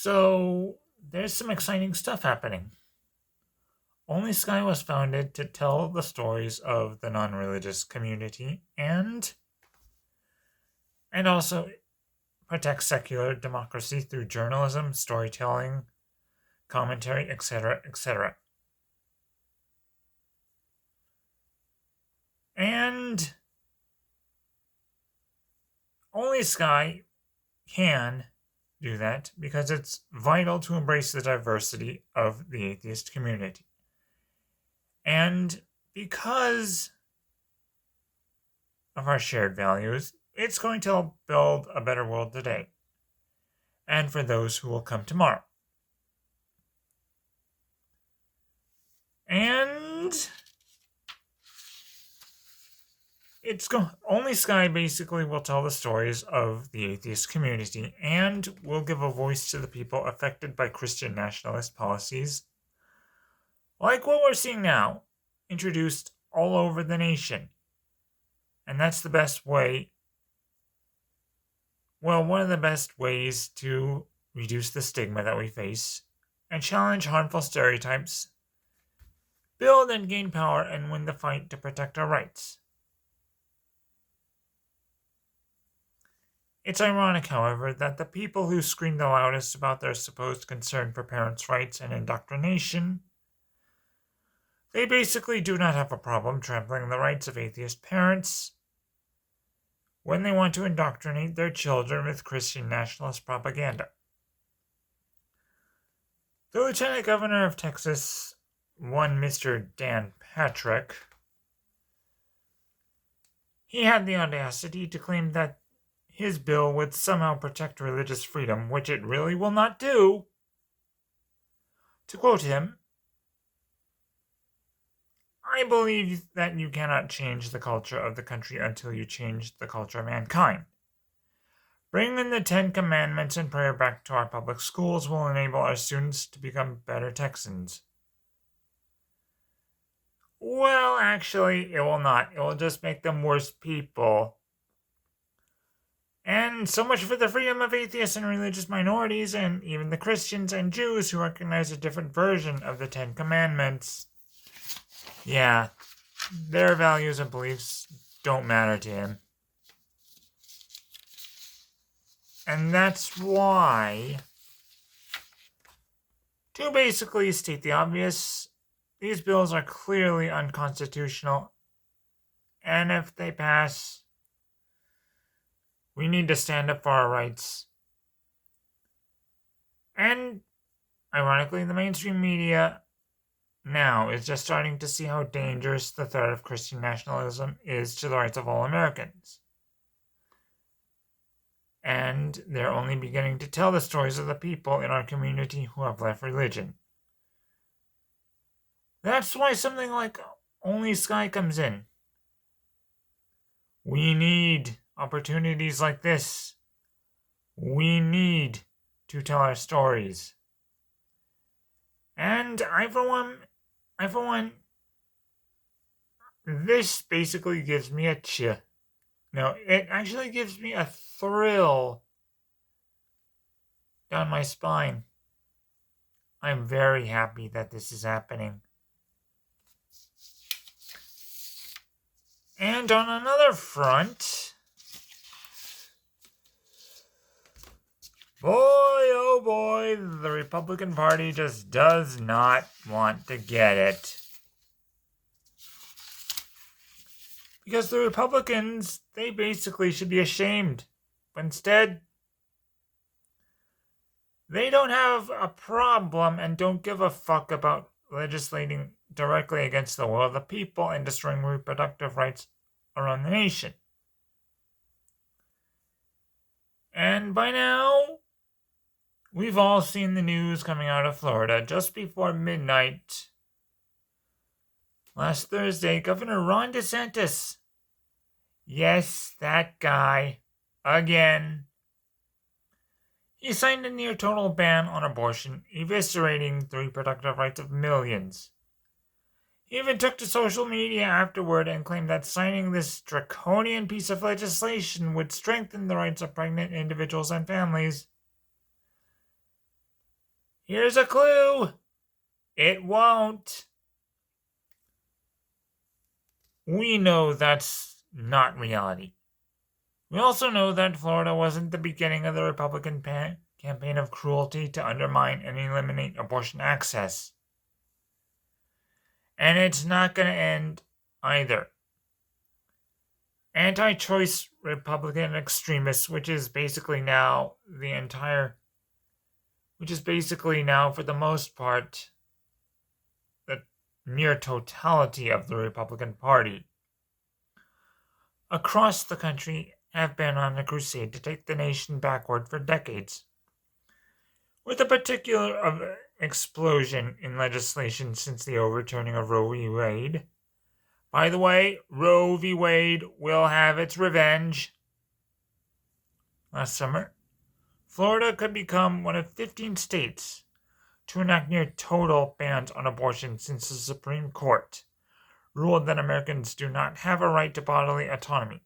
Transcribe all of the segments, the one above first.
So, there's some exciting stuff happening. Only Sky was founded to tell the stories of the non-religious community and also protect secular democracy through journalism, storytelling, commentary, etc., etc. And Only Sky can do that because it's vital to embrace the diversity of the atheist community. And because of our shared values, it's going to help build a better world today and for those who will come tomorrow. And Only Sky basically will tell the stories of the atheist community and will give a voice to the people affected by Christian nationalist policies, like what we're seeing now, introduced all over the nation. And that's the best way, one of the best ways to reduce the stigma that we face and challenge harmful stereotypes, build and gain power, and win the fight to protect our rights. It's ironic, however, that the people who scream the loudest about their supposed concern for parents' rights and indoctrination, they basically do not have a problem trampling the rights of atheist parents when they want to indoctrinate their children with Christian nationalist propaganda. The Lieutenant Governor of Texas, one Mr. Dan Patrick, he had the audacity to claim that his bill would somehow protect religious freedom, which it really will not do. To quote him, "I believe that you cannot change the culture of the country until you change the culture of mankind. Bringing the 10 Commandments and prayer back to our public schools will enable our students to become better Texans." Well, actually, it will not. It will just make them worse people. And so much for the freedom of atheists and religious minorities, and even the Christians and Jews who recognize a different version of the 10 Commandments. Yeah, their values and beliefs don't matter to him. And that's why, to basically state the obvious, these bills are clearly unconstitutional, and if they pass, we need to stand up for our rights. And, ironically, the mainstream media now is just starting to see how dangerous the threat of Christian nationalism is to the rights of all Americans. And they're only beginning to tell the stories of the people in our community who have left religion. That's why something like Only Sky comes in. We need opportunities like this. We need to tell our stories. And I for one, this basically gives me a chill. No, it actually gives me a thrill down my spine. I'm very happy that this is happening. And on another front, boy, oh boy, the Republican Party just does not want to get it. Because the Republicans, they basically should be ashamed. But instead, they don't have a problem and don't give a fuck about legislating directly against the will of the people and destroying reproductive rights around the nation. And by now, we've all seen the news coming out of Florida. Just before midnight last Thursday, Governor Ron DeSantis, yes, that guy, again, he signed a near-total ban on abortion, eviscerating the reproductive rights of millions. He even took to social media afterward and claimed that signing this draconian piece of legislation would strengthen the rights of pregnant individuals and families. Here's a clue. It won't. We know that's not reality. We also know that Florida wasn't the beginning of the Republican campaign of cruelty to undermine and eliminate abortion access. And it's not going to end either. Anti-choice Republican extremists, which is basically now for the most part, the near totality of the Republican Party, across the country have been on a crusade to take the nation backward for decades, with a particular explosion in legislation since the overturning of Roe v. Wade. By the way, Roe v. Wade will have its revenge. Last summer, Florida could become one of 15 states to enact near total bans on abortion since the Supreme Court ruled that Americans do not have a right to bodily autonomy.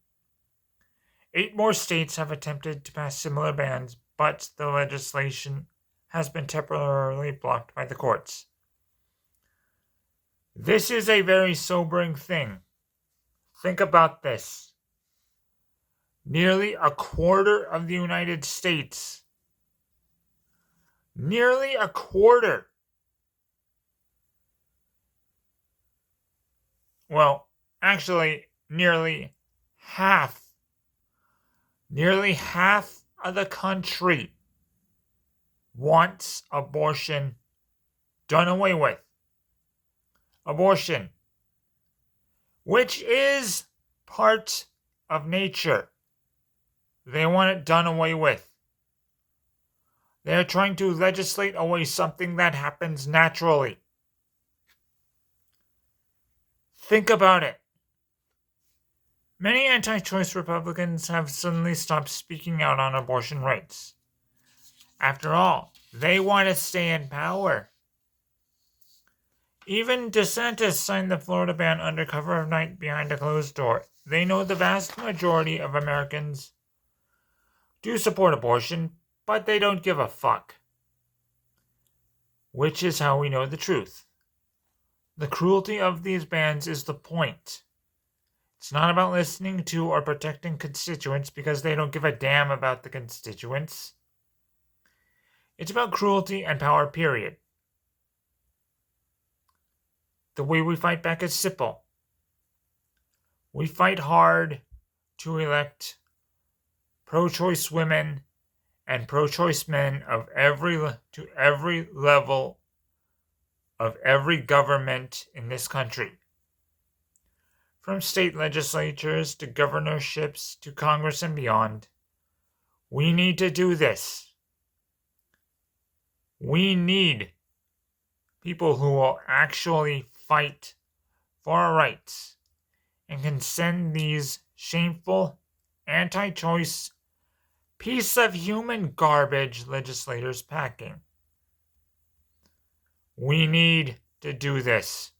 8 more states have attempted to pass similar bans, but the legislation has been temporarily blocked by the courts. This is a very sobering thing. Think about this. Nearly a quarter of the United States. Nearly a quarter. Well, actually, nearly half. Nearly half of the country wants abortion done away with. Abortion, which is part of nature. They want it done away with. They're trying to legislate away something that happens naturally. Think about it. Many anti-choice Republicans have suddenly stopped speaking out on abortion rights. After all, they want to stay in power. Even DeSantis signed the Florida ban under cover of night behind a closed door. They know the vast majority of Americans do support abortion, but they don't give a fuck. Which is how we know the truth. The cruelty of these bans is the point. It's not about listening to or protecting constituents because they don't give a damn about the constituents. It's about cruelty and power, period. The way we fight back is simple. We fight hard to elect pro-choice women and pro-choice men to every level of every government in this country. From state legislatures to governorships to Congress and beyond. We need to do this. We need people who will actually fight for our rights and can send these shameful, anti-choice, piece of human garbage legislators packing. We need to do this.